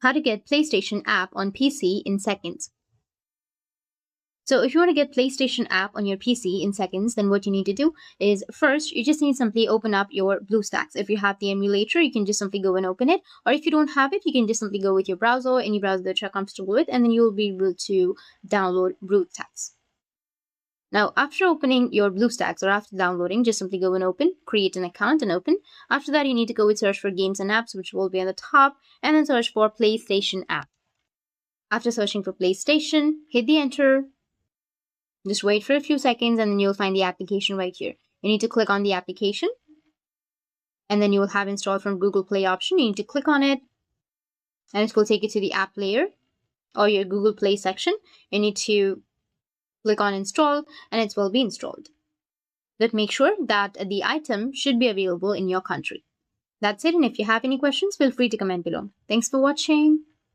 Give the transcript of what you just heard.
how to get PlayStation app on PC in seconds. So if you want to get PlayStation app on your PC in seconds, then what you need to do is first, you just need to simply open up your BlueStacks. If you have the emulator, you can just simply go and open it. Or if you don't have it, you can just simply go with your browser, any browser that you're comfortable with, and then you'll be able to download BlueStacks. Now, after opening your BlueStacks or after downloading, just simply go and open, create an account and open. After that, you need to go and search for games and apps, which will be on the top, and then search for PlayStation app. After searching for PlayStation, hit the enter. Just wait for a few seconds and then you'll find the application right here. You need to click on the application and then you will have installed from Google Play option. You need to click on it and it will take you to the app layer or your Google Play section. You need to click on install and it will be installed. But make sure that the item should be available in your country. That's it, and if you have any questions, feel free to comment below. Thanks for watching.